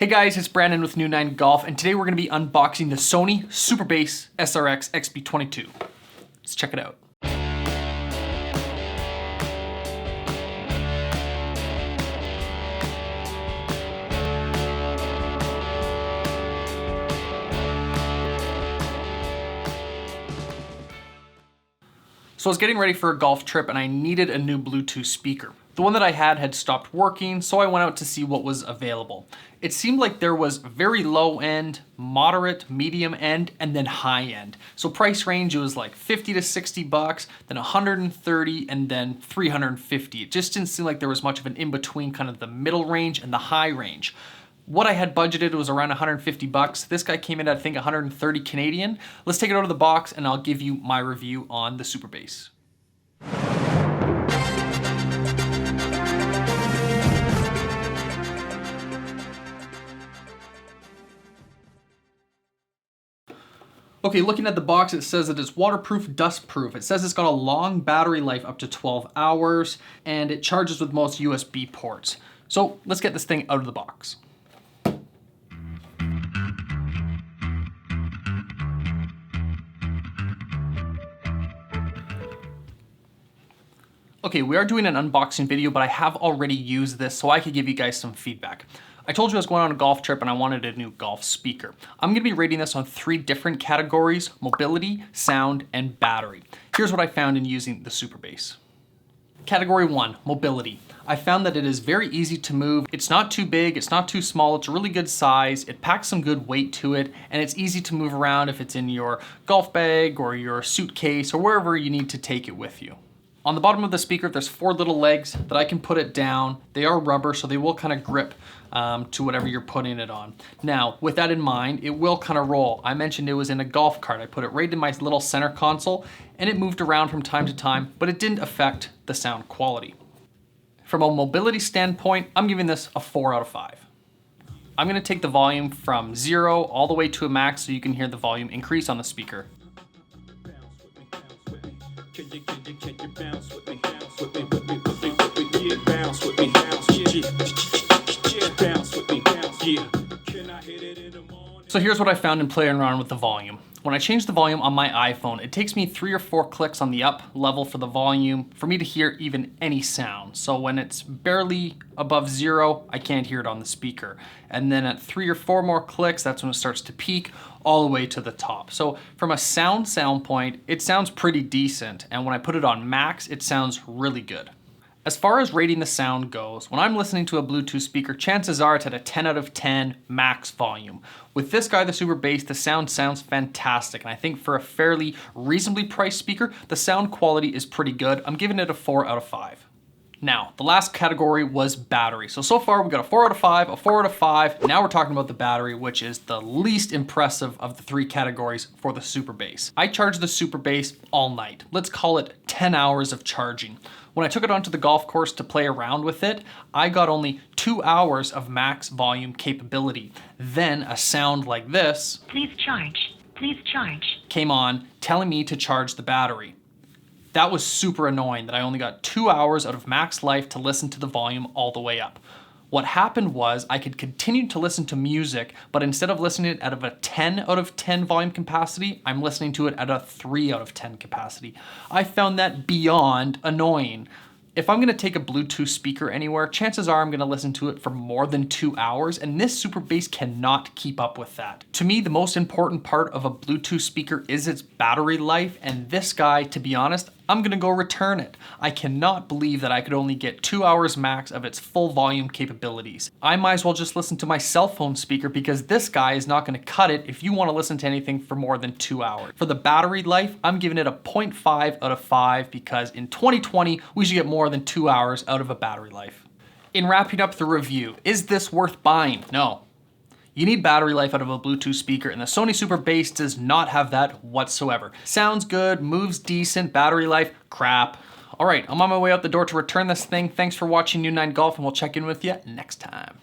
Hey guys, it's Brandon with New 9 Golf, and today we're going to be unboxing the SONY SRS XB22. Let's check it out. So I was getting ready for a golf trip and I needed a new Bluetooth speaker. The one that I had stopped working, so I went out to see what was available. It seemed like there was very low end, moderate, medium end, and then high end. So price range, it was like 50 to 60 bucks, then 130, and then 350. It just didn't seem like there was much of an in-between, kind of the middle range and the high range. What I had budgeted was around 150 bucks. This guy came in at, I think, 130 Canadian. Let's take it out of the box and I'll give you my review on the SRS. Okay, looking at the box, it says that it's waterproof, dustproof. It says it's got a long battery life up to 12 hours, and it charges with most USB ports. So let's get this thing out of the box. Okay, we are doing an unboxing video, but I have already used this so I could give you guys some feedback. I told you I was going on a golf trip and I wanted a new golf speaker. I'm gonna be rating this on 3 different categories: mobility, sound, and battery. Here's what I found in using the SRS. Category 1, mobility. I found that it is very easy to move. It's not too big, it's not too small, it's a really good size. It packs some good weight to it, and it's easy to move around if it's in your golf bag or your suitcase or wherever you need to take it with you. On the bottom of the speaker, there's 4 little legs that I can put it down. They are rubber, so they will kind of grip to whatever you're putting it on. Now, with that in mind, it will kind of roll. I mentioned it was in a golf cart. I put it right in my little center console, and it moved around from time to time, but it didn't affect the sound quality. From a mobility standpoint, I'm giving this a 4 out of 5. I'm gonna take the volume from 0 all the way to a max so you can hear the volume increase on the speaker. Can you bounce with me, bounce with me, yeah, bounce with me, bounce, yeah, bounce with me, bounce, yeah. Can I hit it in the morning? So here's what I found in playing around with the volume. When I change the volume on my iPhone, it takes me 3 or 4 clicks on the up level for the volume for me to hear even any sound. So when it's barely above 0, I can't hear it on the speaker. And then at 3 or 4 more clicks, that's when it starts to peak all the way to the top. So from a sound point, it sounds pretty decent. And when I put it on max, it sounds really good. As far as rating the sound goes, when I'm listening to a Bluetooth speaker, chances are it's at a 10 out of 10 max volume. With this guy, the SRS, the sound sounds fantastic. And I think for a fairly reasonably priced speaker, the sound quality is pretty good. I'm giving it a 4 out of 5. Now, the last category was battery. So far we got a 4 out of 5, a 4 out of 5. Now we're talking about the battery, which is the least impressive of the 3 categories for the SRS. I charged the SRS all night. Let's call it 10 hours of charging. When I took it onto the golf course to play around with it, I got only 2 hours of max volume capability. Then a sound like this, please charge, came on telling me to charge the battery. That was super annoying that I only got 2 hours out of max life to listen to the volume all the way up. What happened was I could continue to listen to music, but instead of listening out of a 10 out of 10 volume capacity, I'm listening to it at a 3 out of 10 capacity. I found that beyond annoying. If I'm gonna take a Bluetooth speaker anywhere, chances are I'm gonna listen to it for more than 2 hours, and this SRS cannot keep up with that. To me, the most important part of a Bluetooth speaker is its battery life, and this guy, to be honest, I'm gonna go return it. I cannot believe that I could only get 2 hours max of its full volume capabilities. I might as well just listen to my cell phone speaker because this guy is not gonna cut it if you wanna listen to anything for more than 2 hours. For the battery life, I'm giving it a 0.5 out of 5 because in 2020, we should get more than 2 hours out of a battery life. In wrapping up the review, is this worth buying? No. You need battery life out of a Bluetooth speaker, and the SONY SRS does not have that whatsoever. Sounds good, moves decent, battery life, crap. All right, I'm on my way out the door to return this thing. Thanks for watching New 9 Golf, and we'll check in with you next time.